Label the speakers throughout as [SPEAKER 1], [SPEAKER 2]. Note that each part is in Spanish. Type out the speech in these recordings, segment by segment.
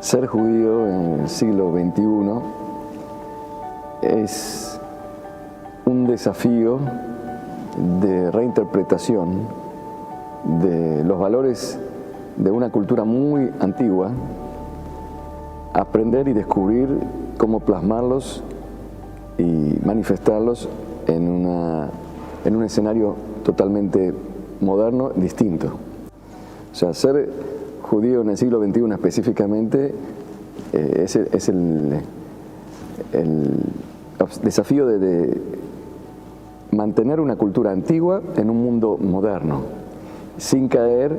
[SPEAKER 1] Ser judío en el siglo XXI es un desafío de reinterpretación de los valores de una cultura muy antigua, aprender y descubrir cómo plasmarlos y manifestarlos en un escenario totalmente moderno, distinto. O sea, ser judío en el siglo XXI específicamente es el desafío de mantener una cultura antigua en un mundo moderno, sin caer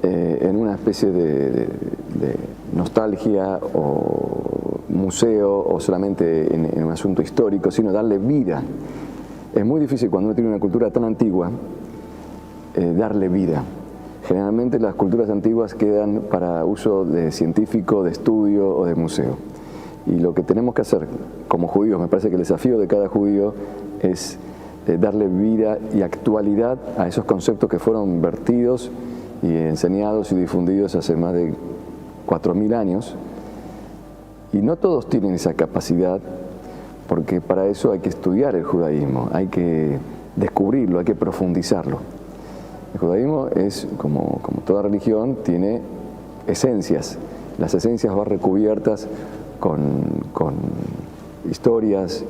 [SPEAKER 1] en una especie de nostalgia o museo o solamente en un asunto histórico, sino darle vida. Es muy difícil cuando uno tiene una cultura tan antigua darle vida. Generalmente las culturas antiguas quedan para uso de científico, de estudio o de museo. Y lo que tenemos que hacer como judíos, me parece que el desafío de cada judío es darle vida y actualidad a esos conceptos que fueron vertidos y enseñados y difundidos hace más de 4.000 años. Y no todos tienen esa capacidad, porque para eso hay que estudiar el judaísmo, hay que descubrirlo, hay que profundizarlo. El judaísmo es, como toda religión, tiene esencias. Las esencias van recubiertas con historias,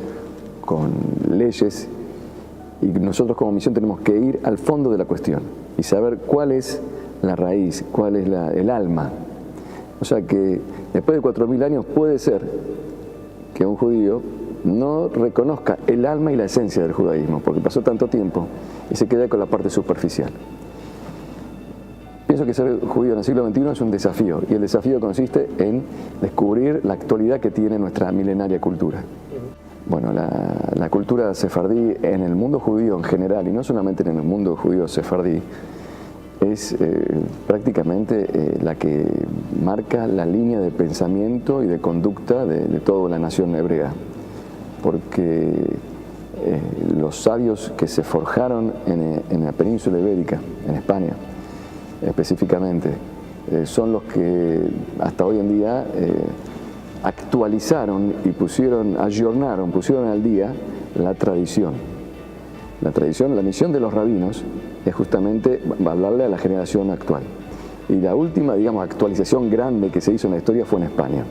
[SPEAKER 1] con leyes, y nosotros como misión tenemos que ir al fondo de la cuestión y saber cuál es la raíz, cuál es el alma. O sea que después de 4.000 años puede ser que un judío no reconozca el alma y la esencia del judaísmo, porque pasó tanto tiempo y se queda con la parte superficial. Pienso que ser judío en el siglo XXI es un desafío, y el desafío consiste en descubrir la actualidad que tiene nuestra milenaria cultura. Bueno, la cultura sefardí en el mundo judío en general, y no solamente en el mundo judío sefardí, es prácticamente la que marca la línea de pensamiento y de conducta de toda la nación hebrea, porque los sabios que se forjaron en la península ibérica, en España específicamente, son los que hasta hoy en día actualizaron y pusieron al día la tradición. La tradición, la misión de los rabinos es justamente hablarle a la generación actual. Y la última, digamos, actualización grande que se hizo en la historia fue en España.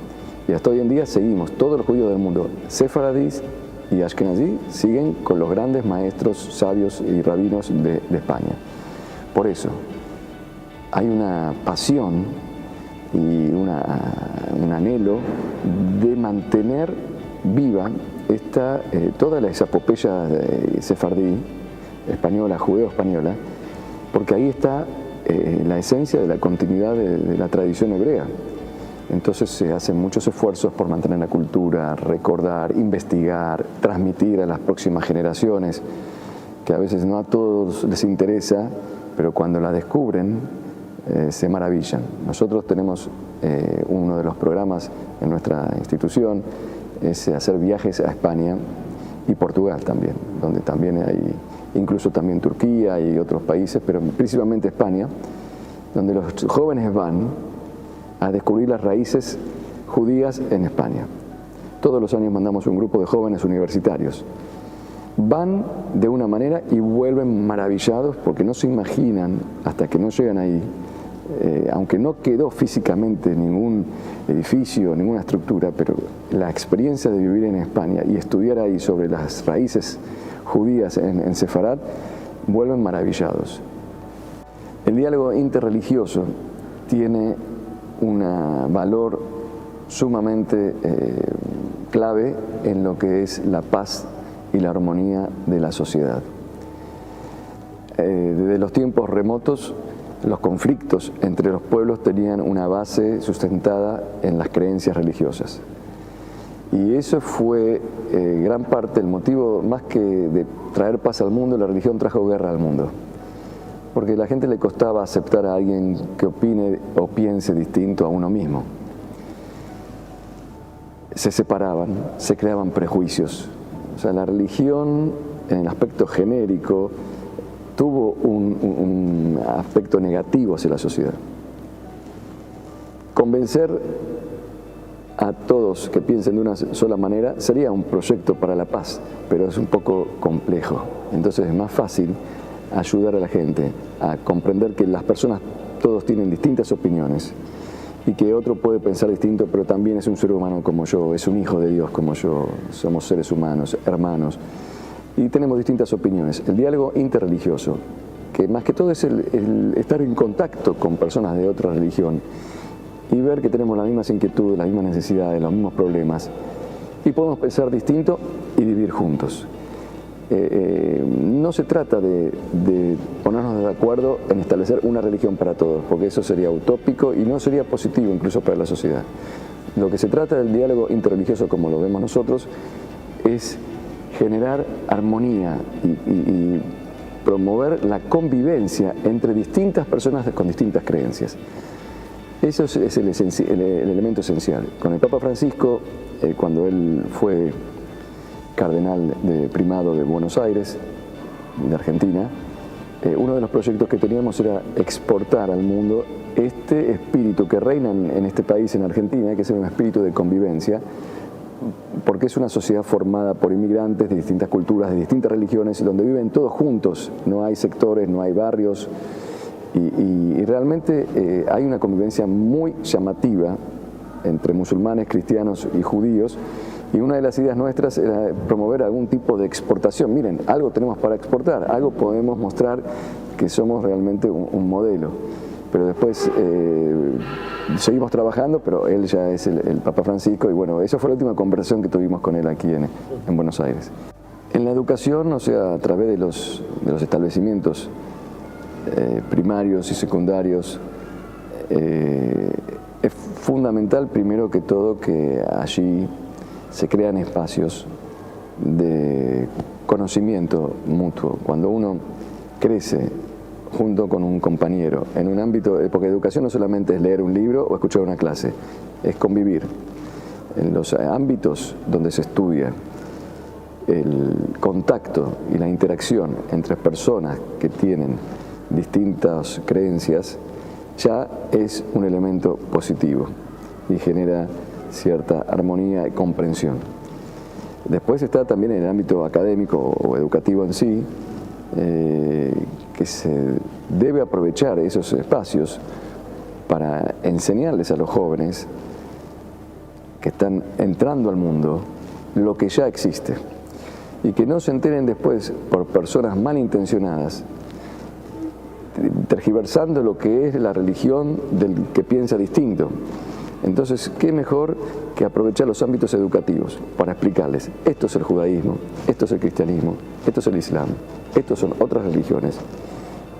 [SPEAKER 1] Y hasta hoy en día seguimos, todos los judíos del mundo, sefaradís y ashkenazí, siguen con los grandes maestros, sabios y rabinos de España. Por eso, hay una pasión y un anhelo de mantener viva toda esa epopeya sefardí, española, judeo-española, porque ahí está la esencia de la continuidad de la tradición hebrea. Entonces se hacen muchos esfuerzos por mantener la cultura, recordar, investigar, transmitir a las próximas generaciones, que a veces no a todos les interesa, pero cuando la descubren se maravillan. Nosotros tenemos uno de los programas en nuestra institución, es hacer viajes a España y Portugal también, donde también hay, incluso también Turquía y otros países, pero principalmente España, donde los jóvenes van a descubrir las raíces judías en España. Todos los años mandamos un grupo de jóvenes universitarios. Van de una manera y vuelven maravillados porque no se imaginan, hasta que no llegan ahí, aunque no quedó físicamente ningún edificio, ninguna estructura, pero la experiencia de vivir en España y estudiar ahí sobre las raíces judías en Sefarad, vuelven maravillados. El diálogo interreligioso tiene un valor sumamente clave en lo que es la paz y la armonía de la sociedad. Desde los tiempos remotos, los conflictos entre los pueblos tenían una base sustentada en las creencias religiosas. Y eso fue gran parte, el motivo más que de traer paz al mundo, la religión trajo guerra al mundo. Porque a la gente le costaba aceptar a alguien que opine o piense distinto a uno mismo. Se separaban, se creaban prejuicios. O sea, la religión, en el aspecto genérico, tuvo un aspecto negativo hacia la sociedad. Convencer a todos que piensen de una sola manera sería un proyecto para la paz, pero es un poco complejo. Entonces es más fácil ayudar a la gente a comprender que las personas todos tienen distintas opiniones y que otro puede pensar distinto, pero también es un ser humano como yo, es un hijo de Dios como yo, somos seres humanos, hermanos, y tenemos distintas opiniones. El diálogo interreligioso, que más que todo es el estar en contacto con personas de otra religión y ver que tenemos las mismas inquietudes, las mismas necesidades, los mismos problemas, y podemos pensar distinto y vivir juntos. No se trata de ponernos de acuerdo en establecer una religión para todos, porque eso sería utópico y no sería positivo incluso para la sociedad. Lo que se trata del diálogo interreligioso, como lo vemos nosotros, es generar armonía y promover la convivencia entre distintas personas con distintas creencias. Eso es el elemento esencial. Con el Papa Francisco, cuando él fue cardenal primado de Buenos Aires, de Argentina, uno de los proyectos que teníamos era exportar al mundo este espíritu que reina en este país, en Argentina, que es un espíritu de convivencia, porque es una sociedad formada por inmigrantes de distintas culturas, de distintas religiones, donde viven todos juntos, no hay sectores, no hay barrios, y realmente hay una convivencia muy llamativa entre musulmanes, cristianos y judíos, y una de las ideas nuestras era promover algún tipo de exportación. Miren, algo tenemos para exportar, algo podemos mostrar que somos realmente un modelo. Pero después seguimos trabajando, pero él ya es el Papa Francisco, y bueno, esa fue la última conversación que tuvimos con él aquí en Buenos Aires. En la educación, o sea, a través de los establecimientos primarios y secundarios, es fundamental primero que todo que allí se crean espacios de conocimiento mutuo. Cuando uno crece junto con un compañero en un ámbito, porque educación no solamente es leer un libro o escuchar una clase, es convivir. En los ámbitos donde se estudia, el contacto y la interacción entre personas que tienen distintas creencias ya es un elemento positivo y genera cierta armonía y comprensión. Después está también en el ámbito académico o educativo en sí, que se debe aprovechar esos espacios para enseñarles a los jóvenes que están entrando al mundo lo que ya existe y que no se enteren después por personas malintencionadas tergiversando lo que es la religión del que piensa distinto. Entonces, ¿qué mejor que aprovechar los ámbitos educativos para explicarles, esto es el judaísmo, esto es el cristianismo, esto es el islam, estos son otras religiones?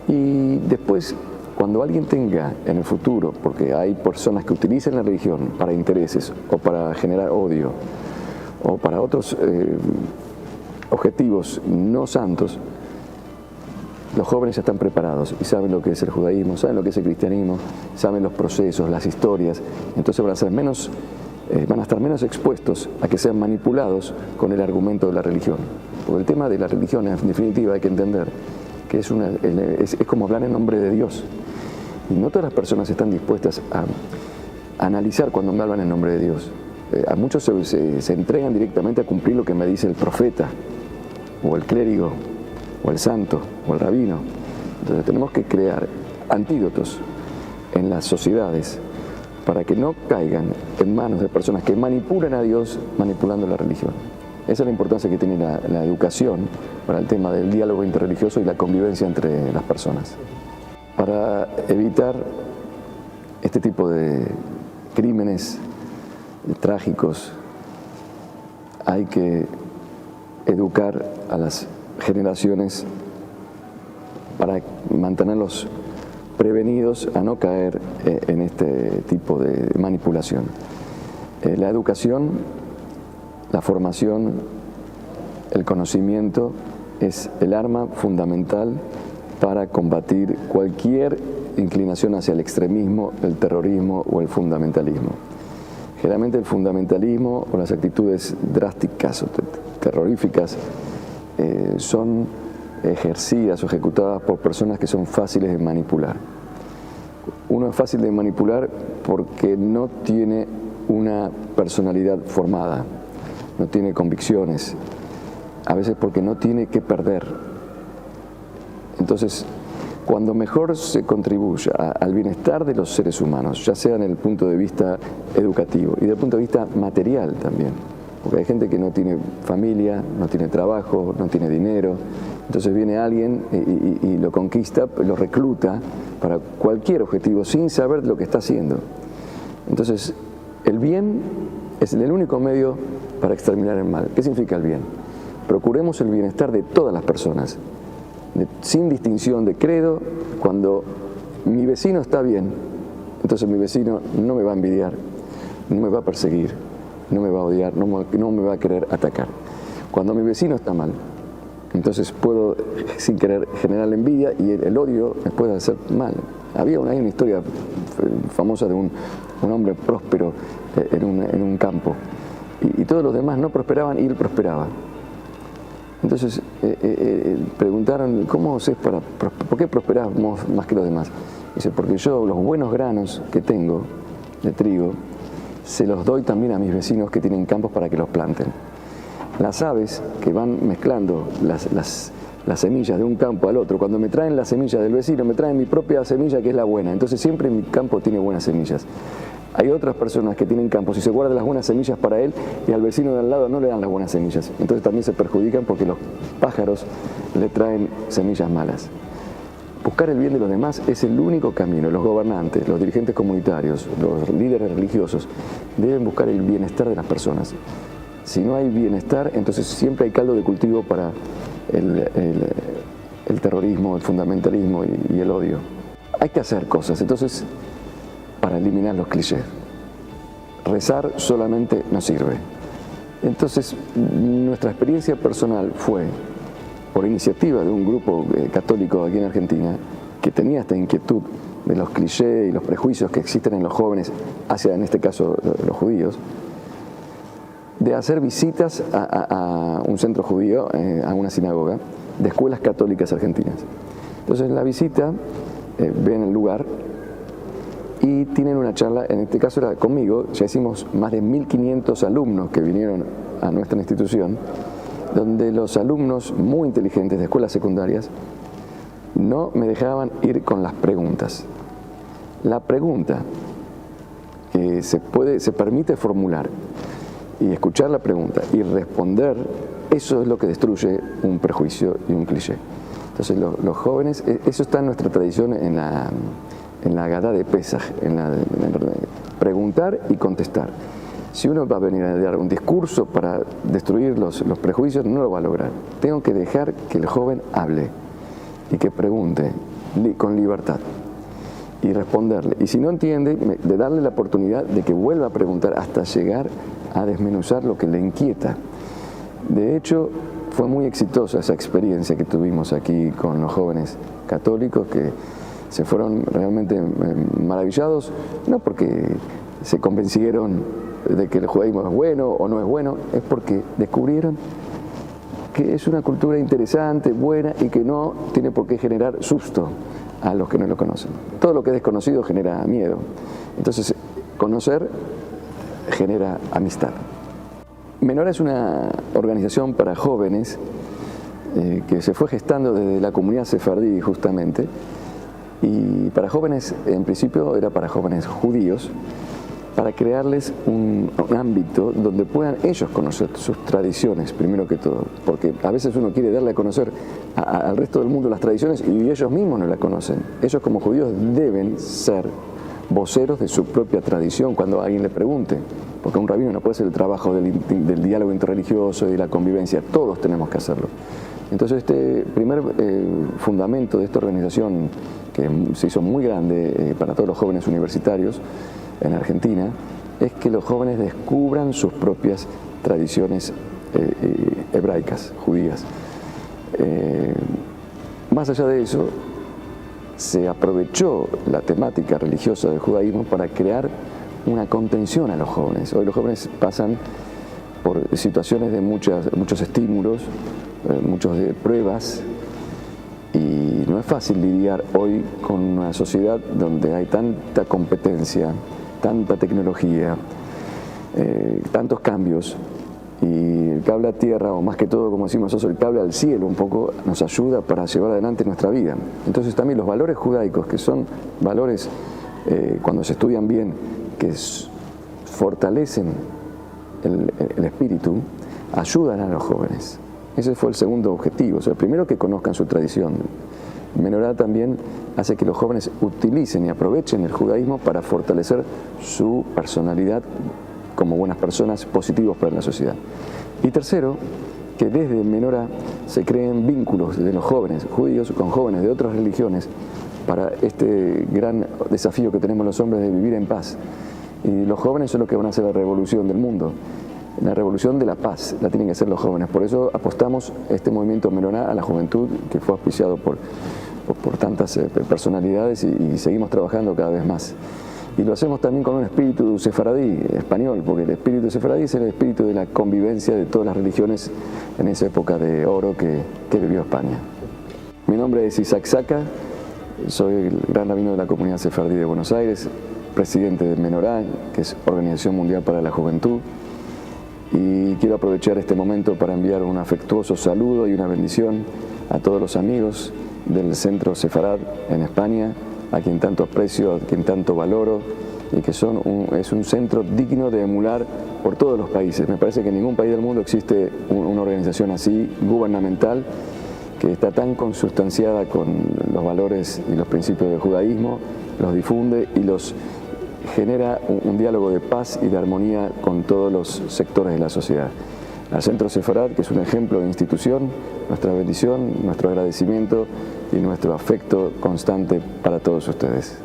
[SPEAKER 1] Y después, cuando alguien tenga en el futuro, porque hay personas que utilizan la religión para intereses o para generar odio o para otros objetivos no santos, los jóvenes ya están preparados y saben lo que es el judaísmo, saben lo que es el cristianismo, saben los procesos, las historias, entonces van a estar menos expuestos a que sean manipulados con el argumento de la religión. Porque el tema de la religión, en definitiva, hay que entender que es como hablar en nombre de Dios. Y no todas las personas están dispuestas a analizar cuando me hablan en nombre de Dios. A muchos se entregan directamente a cumplir lo que me dice el profeta, o el clérigo, o el santo, o el rabino. Entonces tenemos que crear antídotos en las sociedades para que no caigan en manos de personas que manipulan a Dios manipulando la religión. Esa es la importancia que tiene la educación para el tema del diálogo interreligioso y la convivencia entre las personas. Para evitar este tipo de crímenes trágicos hay que educar a las generaciones para mantenerlos prevenidos a no caer en este tipo de manipulación. La educación, la formación, el conocimiento es el arma fundamental para combatir cualquier inclinación hacia el extremismo, el terrorismo o el fundamentalismo. Generalmente el fundamentalismo o las actitudes drásticas o terroríficas son ejercidas o ejecutadas por personas que son fáciles de manipular. Uno es fácil de manipular porque no tiene una personalidad formada, no tiene convicciones, a veces porque no tiene que perder. Entonces, cuando mejor se contribuye al bienestar de los seres humanos, ya sea en el punto de vista educativo y desde el punto de vista material también, porque hay gente que no tiene familia, no tiene trabajo, no tiene dinero, entonces viene alguien y lo conquista, lo recluta para cualquier objetivo sin saber lo que está haciendo. Entonces, el bien es el único medio para exterminar el mal. ¿Qué significa el bien? Procuremos el bienestar de todas las personas, sin distinción de credo. Cuando mi vecino está bien, entonces mi vecino no me va a envidiar, no me va a perseguir, no me va a odiar, no me va a querer atacar. Cuando mi vecino está mal, entonces puedo sin querer generar la envidia y el odio me puede hacer mal. Hay una historia famosa de un hombre próspero en un campo y todos los demás no prosperaban y él prosperaba. Entonces preguntaron, ¿cómo haces por qué prosperamos más que los demás? Dice, porque yo los buenos granos que tengo de trigo se los doy también a mis vecinos que tienen campos para que los planten. Las aves que van mezclando las semillas de un campo al otro, cuando me traen la semilla del vecino, me traen mi propia semilla que es la buena. Entonces siempre mi campo tiene buenas semillas. Hay otras personas que tienen campos y se guardan las buenas semillas para él y al vecino de al lado no le dan las buenas semillas. Entonces también se perjudican porque los pájaros le traen semillas malas. Buscar el bien de los demás es el único camino. Los gobernantes, los dirigentes comunitarios, los líderes religiosos deben buscar el bienestar de las personas. Si no hay bienestar, entonces siempre hay caldo de cultivo para el terrorismo, el fundamentalismo y el odio. Hay que hacer cosas, entonces, para eliminar los clichés. Rezar solamente no sirve. Entonces, nuestra experiencia personal fue, por iniciativa de un grupo católico aquí en Argentina, que tenía esta inquietud de los clichés y los prejuicios que existen en los jóvenes hacia, en este caso, los judíos, de hacer visitas a un centro judío, a una sinagoga, de escuelas católicas argentinas. Entonces, en la visita, ven el lugar y tienen una charla, en este caso era conmigo, ya hicimos más de 1.500 alumnos que vinieron a nuestra institución, donde los alumnos muy inteligentes de escuelas secundarias no me dejaban ir con las preguntas. La pregunta se permite formular y escuchar la pregunta y responder, eso es lo que destruye un prejuicio y un cliché. Entonces los jóvenes, eso está en nuestra tradición en la Agadá de Pesaj, en preguntar y contestar. Si uno va a venir a dar un discurso para destruir los prejuicios, no lo va a lograr. Tengo que dejar que el joven hable y que pregunte con libertad y responderle. Y si no entiende, de darle la oportunidad de que vuelva a preguntar hasta llegar a desmenuzar lo que le inquieta. De hecho, fue muy exitosa esa experiencia que tuvimos aquí con los jóvenes católicos que se fueron realmente maravillados, no porque se convencieron de que el judaísmo es bueno o no es bueno, es porque descubrieron que es una cultura interesante, buena y que no tiene por qué generar susto a los que no lo conocen. Todo lo que es desconocido genera miedo. Entonces, conocer genera amistad. Menorá es una organización para jóvenes que se fue gestando desde la comunidad sefardí justamente, y para jóvenes, en principio era para jóvenes judíos, para crearles un ámbito donde puedan ellos conocer sus tradiciones, primero que todo, porque a veces uno quiere darle a conocer al resto del mundo las tradiciones y ellos mismos no las conocen. Ellos como judíos deben ser voceros de su propia tradición cuando alguien le pregunte, porque un rabino no puede hacer el trabajo del diálogo interreligioso y de la convivencia, todos tenemos que hacerlo. Entonces este primer fundamento de esta organización, que se hizo muy grande para todos los jóvenes universitarios en Argentina, es que los jóvenes descubran sus propias tradiciones hebraicas, judías. Más allá de eso, se aprovechó la temática religiosa del judaísmo para crear una contención a los jóvenes. Hoy los jóvenes pasan por situaciones de muchos estímulos, muchas pruebas, y no es fácil lidiar hoy con una sociedad donde hay tanta competencia, tanta tecnología, tantos cambios, y el cable a tierra, o más que todo, como decimos nosotros, el cable al cielo un poco, nos ayuda para llevar adelante nuestra vida. Entonces también los valores judaicos, que son valores, cuando se estudian bien, que fortalecen el espíritu, ayudan a los jóvenes. Ese fue el segundo objetivo. O sea, primero, que conozcan su tradición. Menorá también hace que los jóvenes utilicen y aprovechen el judaísmo para fortalecer su personalidad como buenas personas, positivos para la sociedad. Y tercero, que desde Menorá se creen vínculos de los jóvenes judíos con jóvenes de otras religiones para este gran desafío que tenemos los hombres de vivir en paz. Y los jóvenes son los que van a hacer la revolución del mundo. La revolución de la paz la tienen que hacer los jóvenes. Por eso apostamos este movimiento Menorá a la juventud, que fue auspiciado por tantas personalidades, y seguimos trabajando cada vez más. Y lo hacemos también con un espíritu sefaradí, español, porque el espíritu sefaradí es el espíritu de la convivencia de todas las religiones en esa época de oro que vivió España. Mi nombre es Isaac Saca, soy el gran rabino de la comunidad sefardí de Buenos Aires, presidente de Menorá, que es Organización Mundial para la Juventud, y quiero aprovechar este momento para enviar un afectuoso saludo y una bendición a todos los amigos del Centro Sefarad en España, a quien tanto aprecio, a quien tanto valoro, y que es un centro digno de emular por todos los países. Me parece que en ningún país del mundo existe una organización así, gubernamental, que está tan consustanciada con los valores y los principios del judaísmo, los difunde y los genera un diálogo de paz y de armonía con todos los sectores de la sociedad. Al Centro Sefarad, que es un ejemplo de institución, nuestra bendición, nuestro agradecimiento y nuestro afecto constante para todos ustedes.